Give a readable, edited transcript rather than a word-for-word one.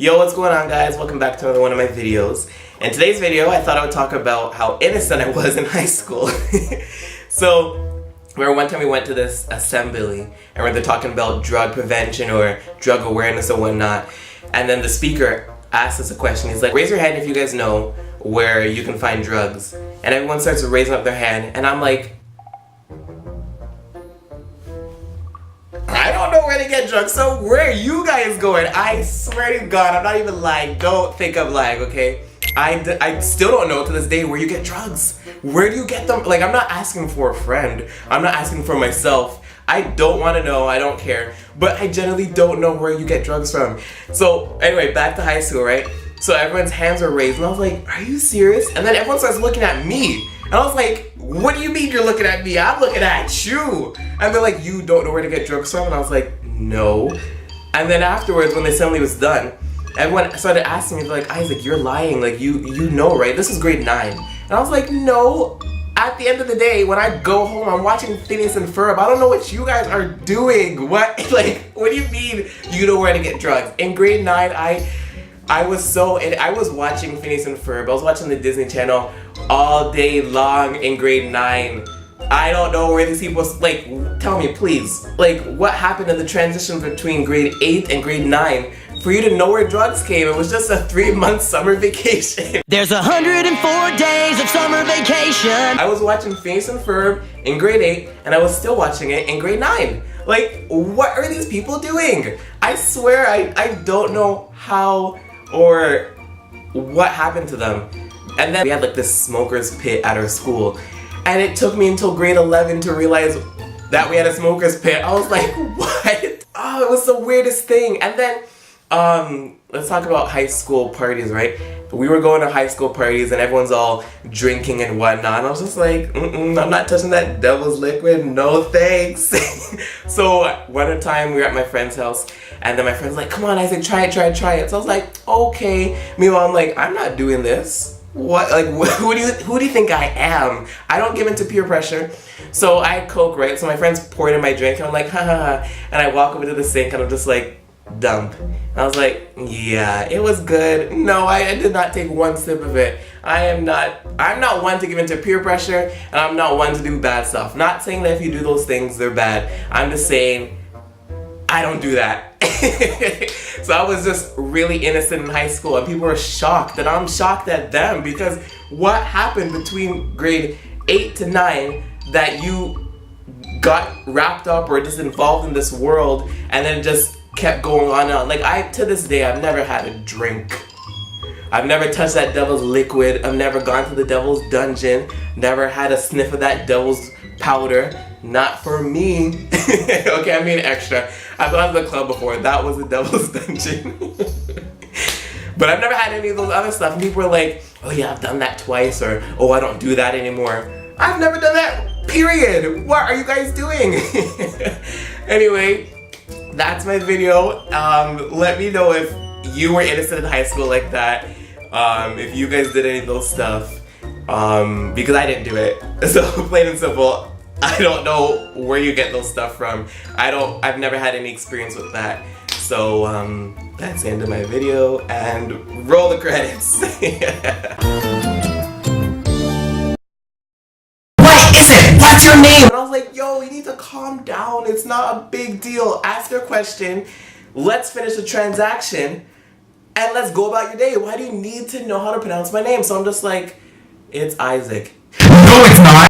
Yo, what's going on, guys? Welcome back to another one of my videos. In today's video, I thought I would talk about how innocent I was in high school. So, one time we went to this assembly, and they're talking about drug prevention or drug awareness or whatnot. And then the speaker asked us a question. He's like, raise your hand if you guys know where you can find drugs. And everyone starts raising up their hand, and I'm like, I don't know where to get drugs, so where are you guys going? I swear to God, I'm not even lying. Don't think I'm lying, okay? I still don't know to this day where you get drugs. Where do you get them? Like, I'm not asking for a friend. I'm not asking for myself. I don't want to know. I don't care. But I generally don't know where you get drugs from. So, anyway, back to high school, right? So everyone's hands are raised, and I was like, are you serious? And then everyone starts looking at me. And I was like, what do you mean you're looking at me? I'm looking at you. And they're like, you don't know where to get drugs from? And I was like, no. And then afterwards, when the assembly was done, everyone started asking me, like, Isaac, you're lying. Like, you know, right? This is grade 9. And I was like, no. At the end of the day, when I go home, I'm watching Phineas and Ferb. I don't know what you guys are doing. What? Like, what do you mean you know where to get drugs? In grade 9, I was watching Phineas and Ferb. I was watching the Disney Channel all day long in grade 9. I don't know where these people, like, tell me please, like, what happened in the transition between grade 8 and grade 9 for you to know where drugs came? It was just a 3-month summer vacation. There's 104 days of summer vacation. I was watching Phineas and Ferb in grade 8, and I was still watching it in grade 9. Like, what are these people doing? I swear I don't know how or what happened to them. And then we had like this smoker's pit at our school, and it took me until grade 11 to realize that we had a smoker's pit. I was like, what? Oh, it was the weirdest thing. And then let's talk about high school parties, right? We were going to high school parties and everyone's all drinking and whatnot, and I was just like, I'm not touching that devil's liquid, no thanks. So one time we were at my friend's house, and then my friend's like, come on Isaac, try it. So I was like, okay. Meanwhile, I'm like, I'm not doing this. What? Like, who do you think I am? I don't give into peer pressure. So I had Coke, right? So my friends poured in my drink, and I'm like, ha ha ha. And I walk over to the sink, and I'm just like, dump. And I was like, yeah, it was good. No, I did not take one sip of it. I'm not one to give into peer pressure, and I'm not one to do bad stuff. Not saying that if you do those things, they're bad. I'm just saying, I don't do that. So I was just really innocent in high school, and people were shocked, and I'm shocked at them, because what happened between grade 8 to 9 that you got wrapped up or just involved in this world, and then just kept going on and on. Like, to this day, I've never had a drink. I've never touched that devil's liquid. I've never gone to the devil's dungeon. Never had a sniff of that devil's powder. Not for me. Okay, I mean extra. I've gone to the club before. That was the devil's dungeon. But I've never had any of those other stuff. And people were like, oh yeah, I've done that twice, or oh, I don't do that anymore. I've never done that, period. What are you guys doing? Anyway, that's my video. Let me know if you were innocent in high school like that. If you guys did any of those stuff. Because I didn't do it. So plain and simple, I don't know where you get those stuff from. I've never had any experience with that. So that's the end of my video, and roll the credits. What is it? What's your name? And I was like, yo, you need to calm down. It's not a big deal. Ask your question. Let's finish the transaction, and let's go about your day. Why do you need to know how to pronounce my name? So I'm just like, it's Isaac. No, it's not.